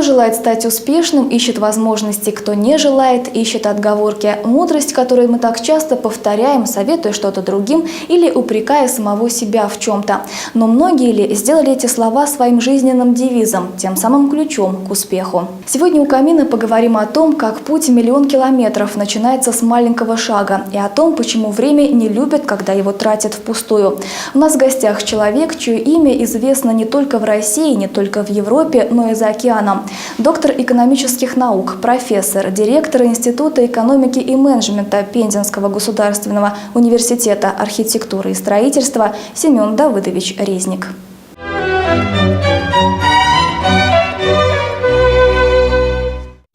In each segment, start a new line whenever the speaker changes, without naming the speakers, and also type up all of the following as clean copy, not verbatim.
желает стать успешным, ищет возможности, кто не желает, ищет отговорки. Мудрость, которую мы так часто повторяем, советуя что-то другим или упрекая самого себя в чем-то. Но многие ли сделали эти слова своим жизненным девизом, тем самым ключом к успеху? Сегодня у камина поговорим о том, как путь 1 000 000 километров начинается с маленького шага, и о том, почему время не любят, когда его тратят впустую. У нас в гостях человек, чье имя известно не только в России, не только в Европе, но и за океаном. Доктор экономических наук, профессор, директор Института экономики и менеджмента Пензенского государственного университета архитектуры и строительства Семен Давыдович Резник.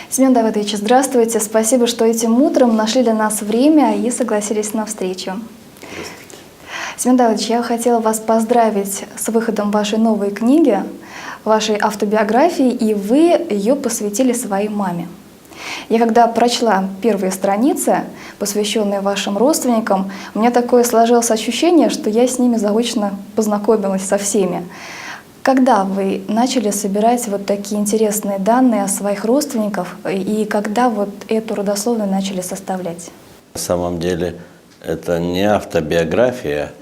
Семен Давыдович, здравствуйте. Спасибо, что этим утром нашли для нас время и согласились на встречу. Семен Давыдович, я хотела вас поздравить с выходом вашей новой книги, вашей автобиографии, и вы ее посвятили своей маме. Я когда прочла первые страницы, посвященные вашим родственникам, у меня такое сложилось ощущение, что я с ними заочно познакомилась со всеми. Когда вы начали собирать вот такие интересные данные о своих родственниках и когда вот эту родословную начали составлять?
На самом деле это не автобиография,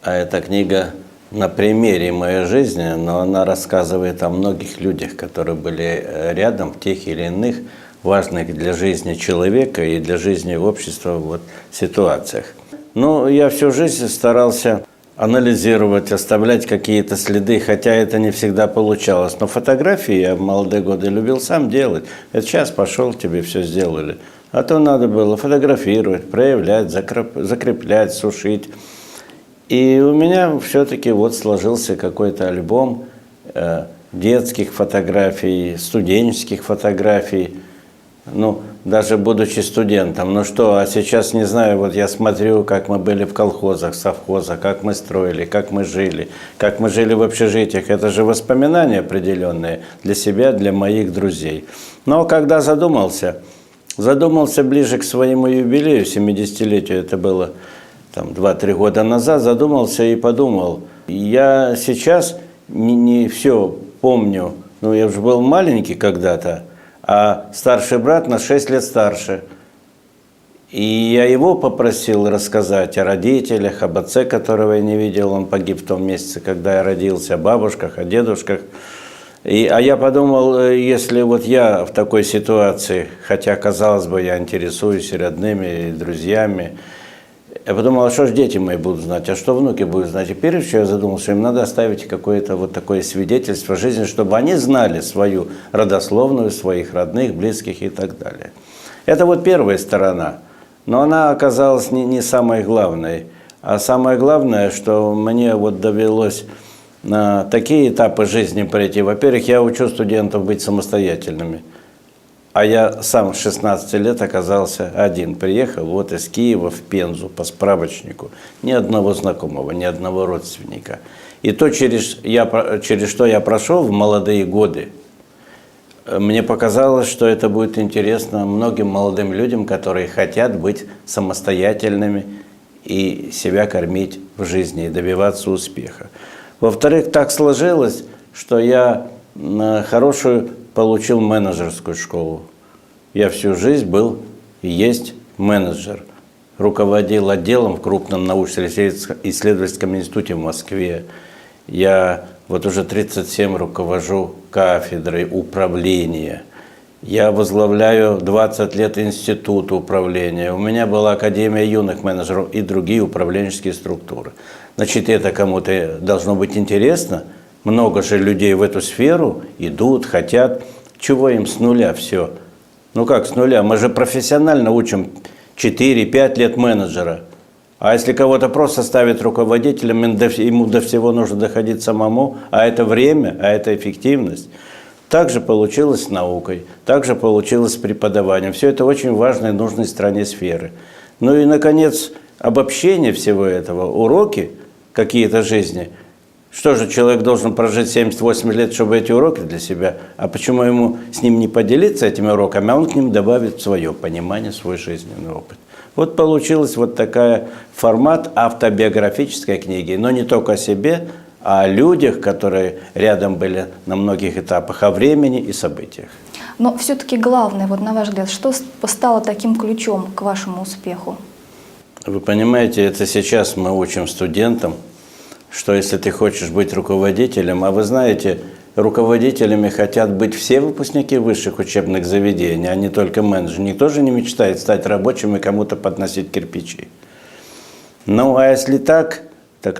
а это книга на примере моей жизни, но она рассказывает о многих людях, которые были рядом в тех или иных важных для жизни человека и для жизни общества ситуациях. Но я всю жизнь старался анализировать, оставлять какие-то следы, хотя это не всегда получалось. Но фотографии я в молодые годы любил сам делать. Это сейчас пошел, тебе все сделали. А то надо было фотографировать, проявлять, закреплять, сушить. И у меня все-таки сложился какой-то альбом детских фотографий, студенческих фотографий. Даже будучи студентом. А сейчас не знаю, я смотрю, как мы были в колхозах, совхозах, как мы строили, как мы жили в общежитиях. Это же воспоминания определенные для себя, для моих друзей. Но когда задумался ближе к своему юбилею, 70-летию, это было 2-3 года назад, задумался и подумал. Я сейчас не все помню, я уже был маленький когда-то, а старший брат на 6 лет старше. И я его попросил рассказать о родителях, об отце, которого я не видел, он погиб в том месяце, когда я родился, о бабушках, о дедушках. А я подумал, если я в такой ситуации, хотя, казалось бы, я интересуюсь и родными, и друзьями, я подумал, а что же дети мои будут знать, а что внуки будут знать. И прежде всего я задумался, что им надо оставить какое-то такое свидетельство жизни, чтобы они знали свою родословную, своих родных, близких и так далее. Это первая сторона, но она оказалась не самой главной. А самое главное, что мне довелось на такие этапы жизни пройти. Во-первых, я учу студентов быть самостоятельными. А я сам с 16 лет оказался один. Приехал из Киева в Пензу по справочнику. Ни одного знакомого, ни одного родственника. И то, через что я прошел в молодые годы, мне показалось, что это будет интересно многим молодым людям, которые хотят быть самостоятельными и себя кормить в жизни, и добиваться успеха. Во-вторых, так сложилось, что я хорошую получил менеджерскую школу. Я всю жизнь был и есть менеджер. Руководил отделом в крупном научно-исследовательском институте в Москве. Я уже 37 руковожу кафедрой управления. Я возглавляю 20 лет институт управления. У меня была Академия юных менеджеров и другие управленческие структуры. Значит, это кому-то должно быть интересно. Много же людей в эту сферу идут, хотят. Чего им с нуля все? Как с нуля? Мы же профессионально учим 4-5 лет менеджера. А если кого-то просто ставят руководителем, ему до всего нужно доходить самому, а это время, а это эффективность. Так же получилось с наукой, так же получилось с преподаванием. Все это очень важные, нужные стране сферы. И, наконец, обобщение всего этого, уроки какие-то жизни – что же, человек должен прожить 78 лет, чтобы эти уроки для себя? А почему ему с ним не поделиться этими уроками, а он к ним добавит свое понимание, свой жизненный опыт? Получилась такая формат автобиографической книги, но не только о себе, о людях, которые рядом были на многих этапах, о времени и событиях.
Но все-таки главное, вот на ваш взгляд, что стало таким ключом к вашему успеху?
Вы понимаете, это сейчас мы учим студентам, что если ты хочешь быть руководителем, а вы знаете, руководителями хотят быть все выпускники высших учебных заведений, а не только менеджеры. Никто же не мечтает стать рабочим и кому-то подносить кирпичи. Ну, а если так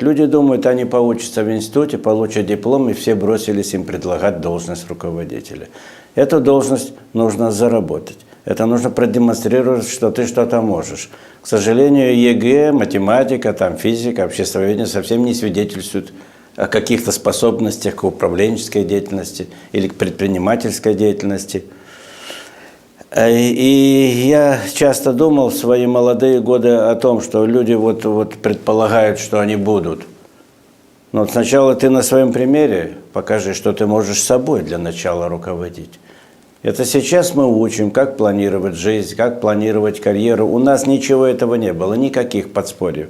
люди думают, они поучатся в институте, получат диплом, и все бросились им предлагать должность руководителя. Эту должность нужно заработать. Это нужно продемонстрировать, что ты что-то можешь. К сожалению, ЕГЭ, математика, физика, обществоведение совсем не свидетельствуют о каких-то способностях к управленческой деятельности или к предпринимательской деятельности. И я часто думал в свои молодые годы о том, что люди вот предполагают, что они будут. Но вот сначала ты на своем примере покажи, что ты можешь собой для начала руководить. Это сейчас мы учим, как планировать жизнь, как планировать карьеру. У нас ничего этого не было, никаких подспорьев.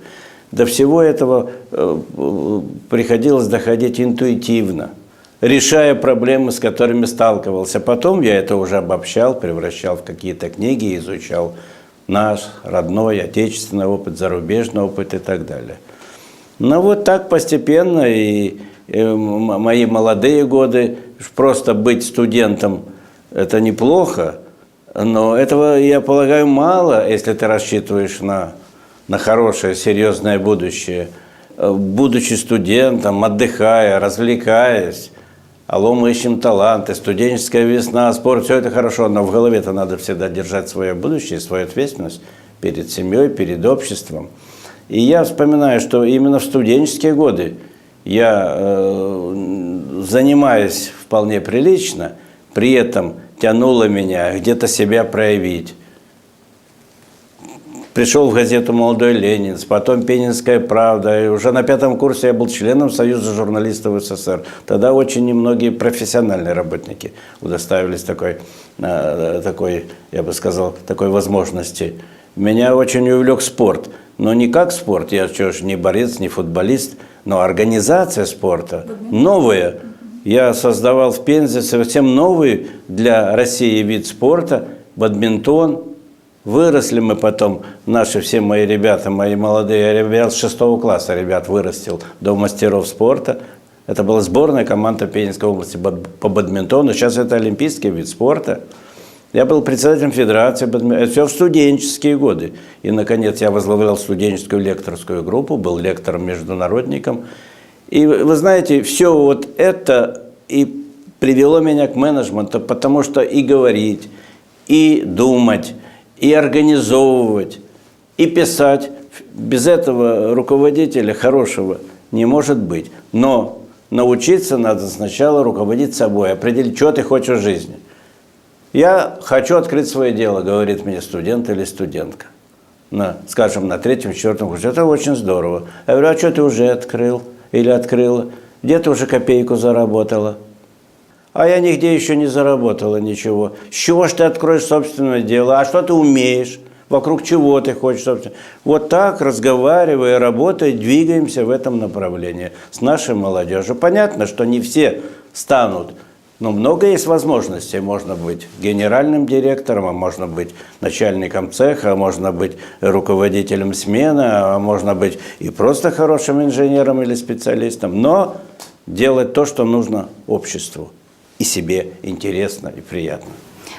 До всего этого приходилось доходить интуитивно, решая проблемы, с которыми сталкивался. Потом я это уже обобщал, превращал в какие-то книги, изучал наш родной, отечественный опыт, зарубежный опыт и так далее. Но вот так постепенно и мои молодые годы, просто быть студентом – это неплохо, но этого, я полагаю, мало, если ты рассчитываешь на хорошее, серьезное будущее. Будучи студентом, отдыхая, развлекаясь, алло, мы ищем таланты, студенческая весна, спорт, все это хорошо, но в голове-то надо всегда держать свое будущее, свою ответственность перед семьей, перед обществом. И я вспоминаю, что именно в студенческие годы я, занимаясь вполне прилично, при этом тянуло меня где-то себя проявить. Пришел в газету «Молодой Ленинец», потом «Пенинская правда». И уже на 5-м курсе я был членом Союза журналистов СССР. Тогда очень немногие профессиональные работники удоставились такой, я бы сказал, такой возможности. Меня очень увлек спорт. Но не как спорт, я что ж, не борец, не футболист, но организация спорта новая. Я создавал в Пензе совсем новый для России вид спорта – бадминтон. Выросли мы потом, все мои ребята, мои молодые ребята, с 6 класса ребят вырастил до мастеров спорта. Это была сборная команда Пензенской области по бадминтону. Сейчас это олимпийский вид спорта. Я был председателем Федерации бадминтона. Это все в студенческие годы. И, наконец, я возглавлял студенческую лекторскую группу, был лектором-международником. И вы знаете, все вот это и привело меня к менеджменту, потому что и говорить, и думать, и организовывать, и писать. Без этого руководителя хорошего не может быть. Но научиться надо сначала руководить собой, определить, что ты хочешь в жизни. Я хочу открыть свое дело, говорит мне студент или студентка. Скажем, на 3-4 курсе. Это очень здорово. Я говорю, а что ты уже открыл? Или открыла, где ты уже копейку заработала? А я нигде еще не заработала ничего. С чего ж ты откроешь собственное дело? А что ты умеешь? Вокруг чего ты хочешь, собственно? Вот так, разговаривая, работая, двигаемся в этом направлении с нашей молодежью. Понятно, что не все станут, но много есть возможностей. Можно быть генеральным директором, а можно быть начальником цеха, а можно быть руководителем смены, а можно быть и просто хорошим инженером или специалистом. Но делать то, что нужно обществу, и себе интересно и приятно.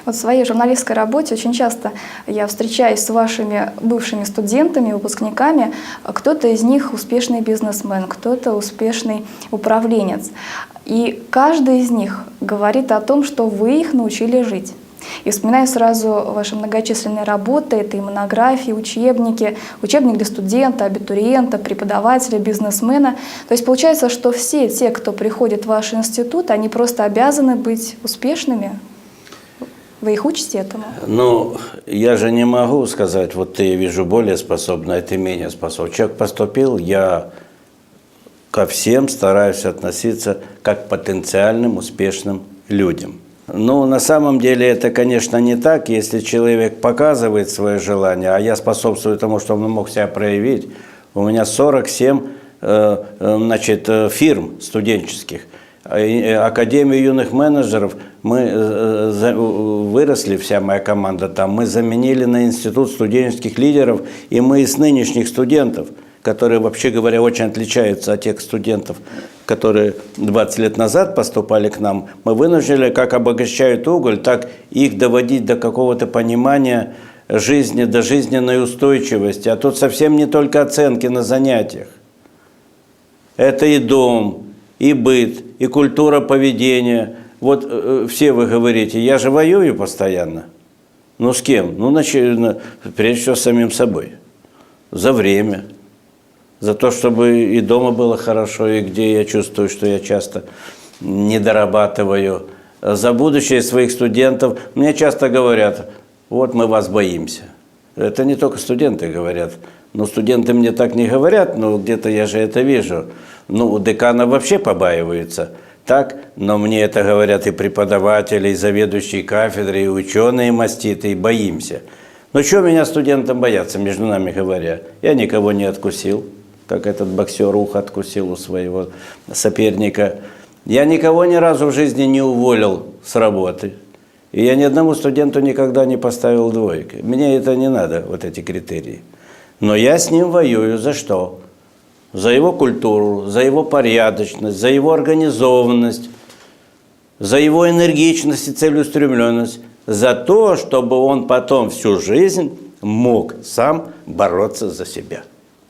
Вот в своей журналистской работе очень часто я встречаюсь с вашими бывшими студентами, выпускниками. Кто-то из них успешный бизнесмен, кто-то успешный управленец. И каждый из них говорит о том, что вы их научили жить. И вспоминаю сразу ваши многочисленные работы, это и монографии, учебники, учебник для студента, абитуриента, преподавателя, бизнесмена. То есть получается, что все те, кто приходит в ваш институт, они просто обязаны быть успешными. Вы их учите этому?
Ну, я же не могу сказать, вот ты, вижу, более способна, а ты менее способна. Человек поступил, я ко всем стараюсь относиться как к потенциальным успешным людям. Ну, на самом деле это, конечно, не так. Если человек показывает свое желание, а я способствую тому, чтобы он мог себя проявить. У меня 47 значит, фирм студенческих, Академию юных менеджеров, мы выросли, вся моя команда там, мы заменили на Институт студенческих лидеров, и мы из нынешних студентов, которые, вообще говоря, очень отличаются от тех студентов, которые 20 лет назад поступали к нам, мы вынуждены, как обогащают уголь, так их доводить до какого-то понимания жизни, до жизненной устойчивости. А тут совсем не только оценки на занятиях. Это и дом, и быт, и культура поведения. Вот все вы говорите, я же воюю постоянно. Ну с кем? Ну, прежде всего, с самим собой. За время. За то, чтобы и дома было хорошо, и где я чувствую, что я часто не дорабатываю. За будущее своих студентов. Мне часто говорят, вот мы вас боимся. Это не только студенты говорят. Но студенты мне так не говорят, но где-то я же это вижу. Ну, у декана вообще побаиваются. Так, но мне это говорят и преподаватели, и заведующие кафедры, и ученые маститы, и боимся. Но чего меня студентам бояться, между нами говоря? Я никого не откусил, как этот боксер ухо откусил у своего соперника. Я никого ни разу в жизни не уволил с работы. И я ни одному студенту никогда не поставил двойки. Мне это не надо, вот эти критерии. Но я с ним воюю за что? За его культуру, за его порядочность, за его организованность, за его энергичность и целеустремленность, за то, чтобы он потом всю жизнь мог сам бороться за себя.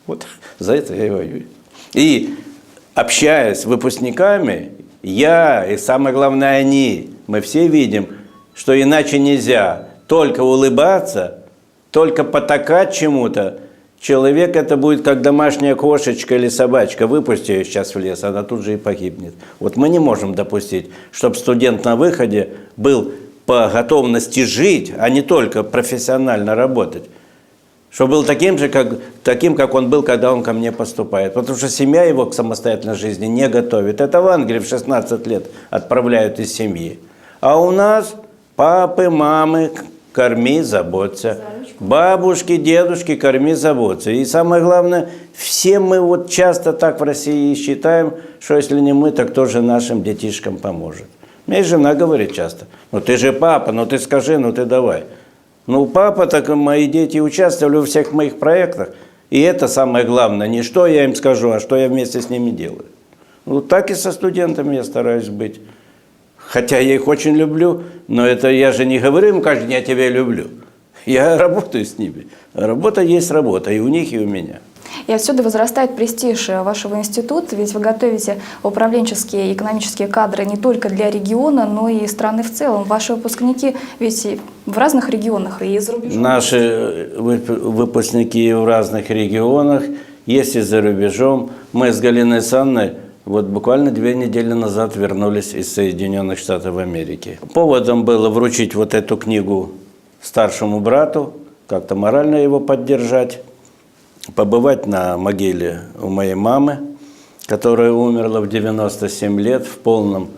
Вот за это я и воюю. И общаясь с выпускниками, я и самое главное они, мы все видим, что иначе нельзя только улыбаться, только потакать чему-то. Человек это будет как домашняя кошечка или собачка. Выпусти ее сейчас в лес, она тут же и погибнет. Вот мы не можем допустить, чтобы студент на выходе был по готовности жить, а не только профессионально работать. Чтобы был таким, как он был, когда он ко мне поступает. Потому что семья его к самостоятельной жизни не готовит. Это в Англии в 16 лет отправляют из семьи. А у нас папы, мамы, корми, заботься. Бабушки, дедушки, корми, заботься. И самое главное, все мы вот часто так в России считаем, что если не мы, так кто же нашим детишкам поможет. Мне жена говорит часто, ну ты же папа, ну ты скажи, ну ты давай. Ну папа, так и мои дети участвовали во всех моих проектах. И это самое главное, не что я им скажу, а что я вместе с ними делаю. Ну так и со студентами я стараюсь быть. Хотя я их очень люблю, но это я же не говорю им каждый день, я тебя люблю. Я работаю с ними. Работа есть работа, и у них, и у меня.
И отсюда возрастает престиж вашего института, ведь вы готовите управленческие и экономические кадры не только для региона, но и страны в целом. Ваши выпускники ведь и в разных регионах, и за рубежом.
Наши выпускники в разных регионах, есть и за рубежом. Мы с Галиной Александровной вот буквально 2 недели назад вернулись из Соединенных Штатов Америки. Поводом было вручить вот эту книгу старшему брату, как-то морально его поддержать, побывать на могиле у моей мамы, которая умерла в 97 лет в полном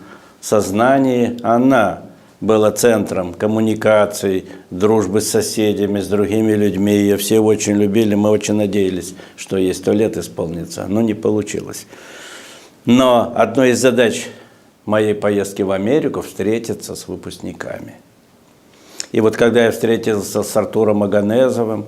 сознании. Она была центром коммуникаций, дружбы с соседями, с другими людьми. Ее все очень любили, мы очень надеялись, что ей 100 лет исполнится, но не получилось. Но одной из задач моей поездки в Америку – встретиться с выпускниками. И вот когда я встретился с Артуром Аганезовым,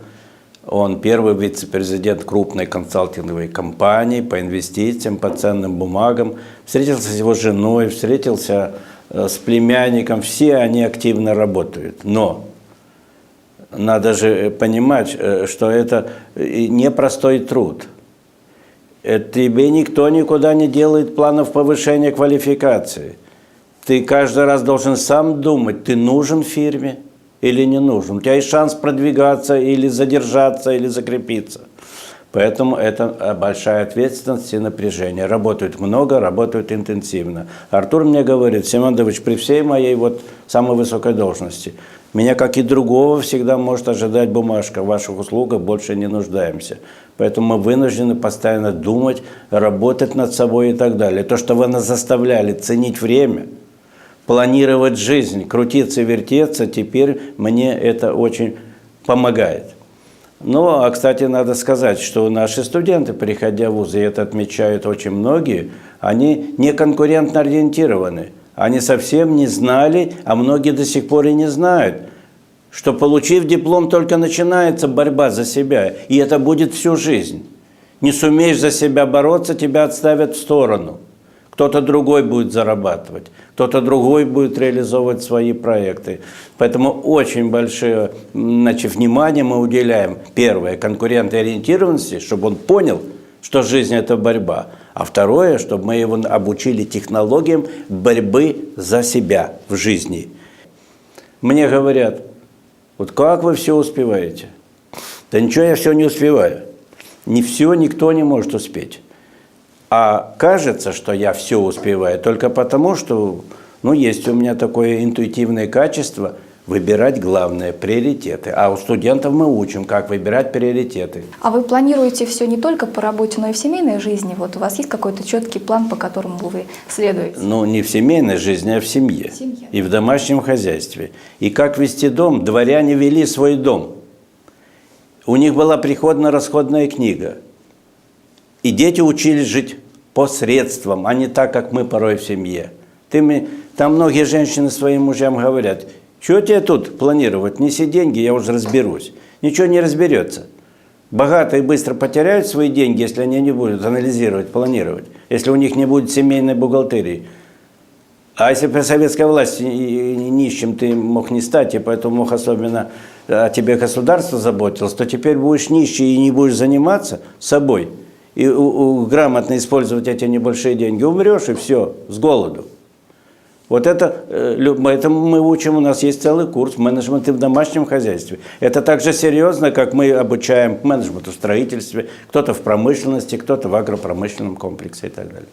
он первый вице-президент крупной консалтинговой компании по инвестициям, по ценным бумагам, встретился с его женой, встретился с племянником, все они активно работают. Но надо же понимать, что это непростой труд. Тебе никто никуда не делает планов повышения квалификации. Ты каждый раз должен сам думать, ты нужен фирме или не нужен. У тебя есть шанс продвигаться или задержаться, или закрепиться. Поэтому это большая ответственность и напряжение. Работают много, работают интенсивно. Артур мне говорит, Семен Давыдович, при всей моей вот самой высокой должности, меня, как и другого, всегда может ожидать бумажка. В ваших услугах больше не нуждаемся. Поэтому мы вынуждены постоянно думать, работать над собой и так далее. То, что вы нас заставляли ценить время, планировать жизнь, крутиться и вертеться, теперь мне это очень помогает. Ну, а, кстати, надо сказать, что наши студенты, приходя в вузы, и это отмечают очень многие, они не конкурентно ориентированы. Они совсем не знали, а многие до сих пор и не знают, что, получив диплом, только начинается борьба за себя, и это будет всю жизнь. Не сумеешь за себя бороться, тебя отставят в сторону. Кто-то другой будет зарабатывать, кто-то другой будет реализовывать свои проекты. Поэтому очень большое внимание мы уделяем, первое, конкурентоориентированности, чтобы он понял, что жизнь – это борьба. А второе, чтобы мы его обучили технологиям борьбы за себя в жизни. Мне говорят, вот как вы все успеваете? Да ничего, я все не успеваю. Не все никто не может успеть. А кажется, что я все успеваю только потому, что есть у меня такое интуитивное качество выбирать главные приоритеты. А у студентов мы учим, как выбирать приоритеты.
А вы планируете все не только по работе, но и в семейной жизни? Вот у вас есть какой-то четкий план, по которому вы следуете?
Не в семейной жизни, а в семье. И в домашнем хозяйстве. И как вести дом? Дворяне вели свой дом. У них была приходно-расходная книга. И дети учились жить по средствам, а не так, как мы порой в семье. Там многие женщины своим мужьям говорят, что тебе тут планировать, неси деньги, я уже разберусь. Ничего не разберется. Богатые быстро потеряют свои деньги, если они не будут анализировать, планировать, если у них не будет семейной бухгалтерии. А если при советской власти нищим ты мог не стать, и поэтому мог особенно о тебе государство заботилось, то теперь будешь нищий и не будешь заниматься собой, и грамотно использовать эти небольшие деньги, умрешь и все, с голоду. Вот это мы учим, у нас есть целый курс менеджмента в домашнем хозяйстве. Это так же серьезно, как мы обучаем менеджменту в строительстве, кто-то в промышленности, кто-то в агропромышленном комплексе и так далее.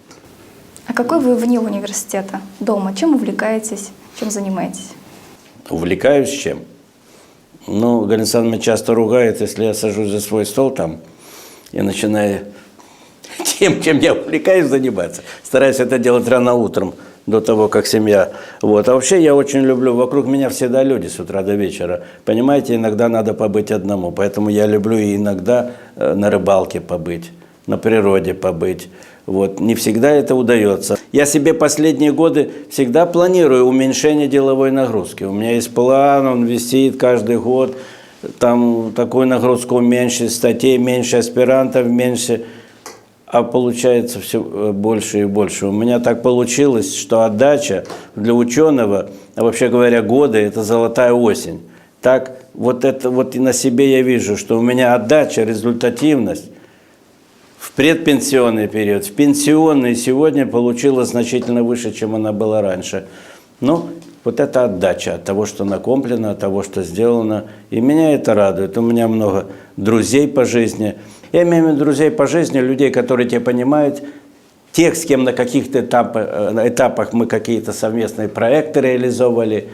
А какой вы вне университета, дома? Чем увлекаетесь, чем занимаетесь?
Увлекаюсь чем? Галина Александровна часто ругает, если я сажусь за свой стол там и начинаю тем, чем я увлекаюсь, заниматься. Стараюсь это делать рано утром, до того, как семья. А вообще я очень люблю, вокруг меня всегда люди с утра до вечера. Понимаете, иногда надо побыть одному. Поэтому я люблю и иногда на рыбалке побыть, на природе побыть. Не всегда это удается. Я себе последние годы всегда планирую уменьшение деловой нагрузки. У меня есть план, он висит каждый год. Там такую нагрузку меньше, статей меньше, аспирантов меньше. А получается все больше и больше. У меня так получилось, что отдача для ученого, а вообще говоря, годы – это золотая осень. Так и на себе я вижу, что у меня отдача, результативность в предпенсионный период, в пенсионный сегодня получилась значительно выше, чем она была раньше. Это отдача от того, что накоплено, от того, что сделано. И меня это радует. У меня много друзей по жизни. Я имею в виду друзей по жизни, людей, которые тебя понимают, тех, с кем на каких-то этапах мы какие-то совместные проекты реализовывали,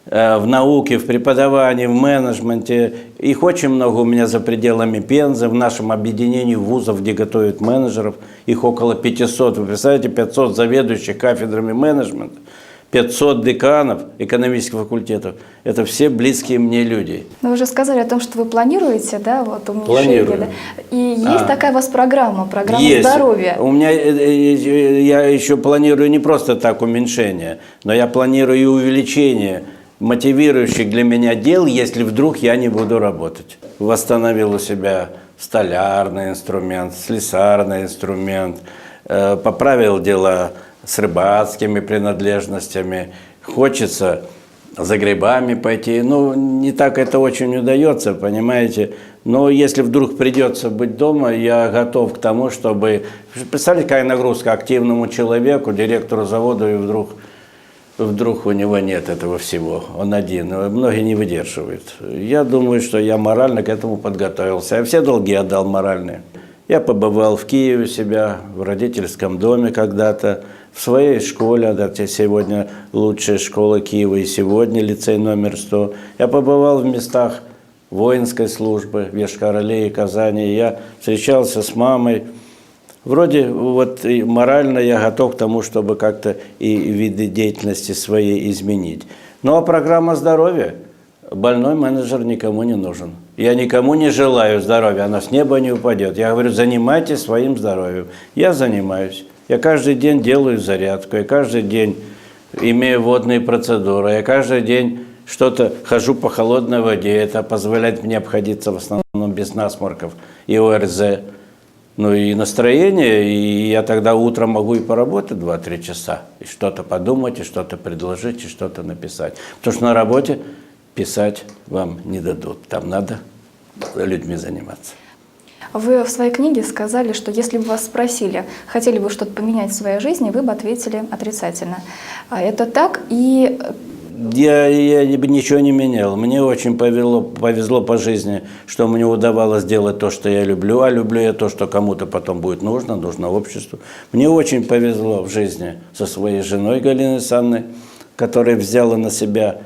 в науке, в преподавании, в менеджменте. Их очень много у меня за пределами Пензы, в нашем объединении вузов, где готовят менеджеров. Их около 500. Вы представляете, 500 заведующих кафедрами менеджмента. 500 деканов экономических факультетов. Это все близкие мне люди.
Вы уже сказали о том, что вы планируете, уменьшение.
Планирую.
Да? И есть такая у вас программа
есть.
здоровья.
У меня, я еще планирую не просто так уменьшение, но я планирую и увеличение мотивирующих для меня дел, если вдруг я не буду работать. Восстановил у себя столярный инструмент, слесарный инструмент, поправил дела с рыбацкими принадлежностями, хочется за грибами пойти. Не так это очень удается, понимаете. Но если вдруг придется быть дома, я готов к тому, чтобы... Представляете, какая нагрузка активному человеку, директору завода, и вдруг у него нет этого всего. Он один. Многие не выдерживают. Я думаю, что я морально к этому подготовился. Я все долги отдал моральные. Я побывал в Киеве у себя, в родительском доме когда-то, в своей школе, сегодня лучшая школа Киева, и сегодня лицей номер 100. Я побывал в местах воинской службы в Йошкар-Оле и Казани. Я встречался с мамой. Вроде и морально я готов к тому, чтобы как-то и виды деятельности своей изменить. А программа здоровья, больной менеджер никому не нужен. Я никому не желаю здоровья, оно с неба не упадет. Я говорю, занимайтесь своим здоровьем. Я занимаюсь. Я каждый день делаю зарядку, я каждый день имею водные процедуры, я каждый день что-то хожу по холодной воде. Это позволяет мне обходиться в основном без насморков и ОРЗ. Ну и настроение, и я тогда утром могу и поработать 2-3 часа, и что-то подумать, и что-то предложить, и что-то написать. Потому что на работе писать вам не дадут, там надо людьми заниматься.
Вы в своей книге сказали, что если бы вас спросили, хотели бы что-то поменять в своей жизни, вы бы ответили отрицательно. А это так? И
Я ничего не менял. Мне очень повезло по жизни, что мне удавалось делать то, что я люблю. А люблю я то, что кому-то потом будет нужно обществу. Мне очень повезло в жизни со своей женой Галиной Санной, которая взяла на себя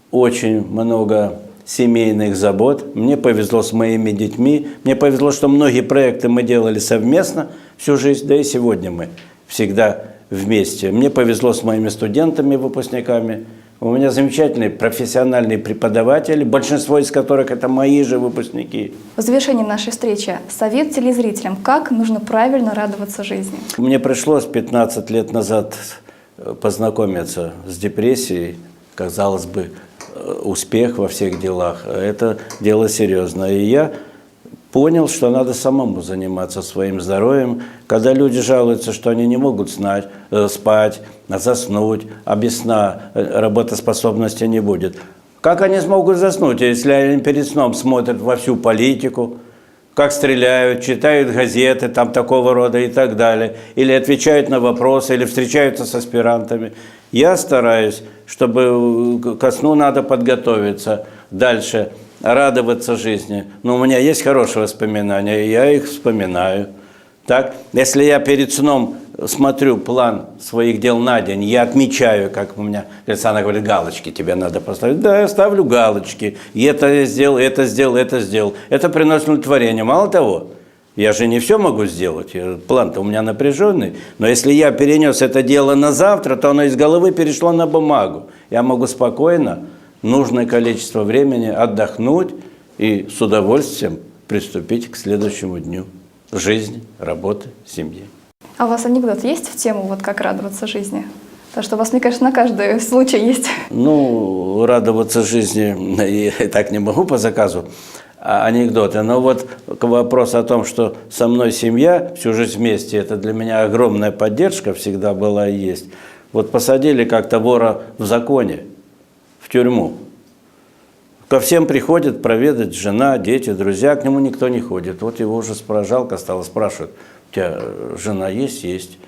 очень много семейных забот. Мне повезло с моими детьми. Мне повезло, что многие проекты мы делали совместно всю жизнь, да и сегодня мы всегда вместе. Мне повезло с моими студентами, выпускниками. У меня замечательные профессиональные преподаватели, большинство из которых это мои же выпускники.
в завершении нашей встречи совет телезрителям, как нужно правильно радоваться жизни.
Мне пришлось 15 лет назад познакомиться с депрессией. Казалось бы, успех во всех делах. Это дело серьезное. И я понял, что надо самому заниматься своим здоровьем. Когда люди жалуются, что они не могут спать, заснуть, а без сна работоспособности не будет. Как они смогут заснуть, если они перед сном смотрят во всю политику, как стреляют, читают газеты там такого рода и так далее, или отвечают на вопросы, или встречаются с аспирантами. Я стараюсь, чтобы ко сну надо подготовиться, дальше радоваться жизни. Но у меня есть хорошие воспоминания, и я их вспоминаю. Так? Если я перед сном смотрю план своих дел на день, я отмечаю, как у меня, Александра говорит, галочки тебе надо поставить. Да, я ставлю галочки. И это я сделал, это сделал, это сделал. Это приносит удовлетворение. Мало того, я же не все могу сделать. План-то у меня напряженный. Но если я перенес это дело на завтра, то оно из головы перешло на бумагу. Я могу спокойно, нужное количество времени отдохнуть и с удовольствием приступить к следующему дню жизни, работы, семьи.
А у вас анекдот есть в тему, вот как радоваться жизни? Потому что у вас, мне кажется, на каждый случай есть.
Ну, радоваться жизни я так не могу по заказу анекдоты. Но вот вопрос о том, что со мной семья всю жизнь вместе, это для меня огромная поддержка всегда была и есть. Вот посадили как-то вора в законе, в тюрьму. Ко всем приходит проведать жена, дети, друзья, к нему никто не ходит. Вот его уже жалко стало, спрашивают, у тебя жена есть? Есть.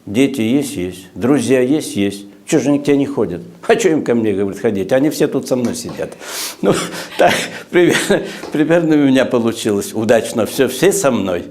Дети есть? Есть. Друзья есть? Есть. Чего же они к тебе не ходят? А что им ко мне, говорит, ходить? Они все тут со мной сидят. Ну, так, примерно у меня получилось удачно. Все со мной.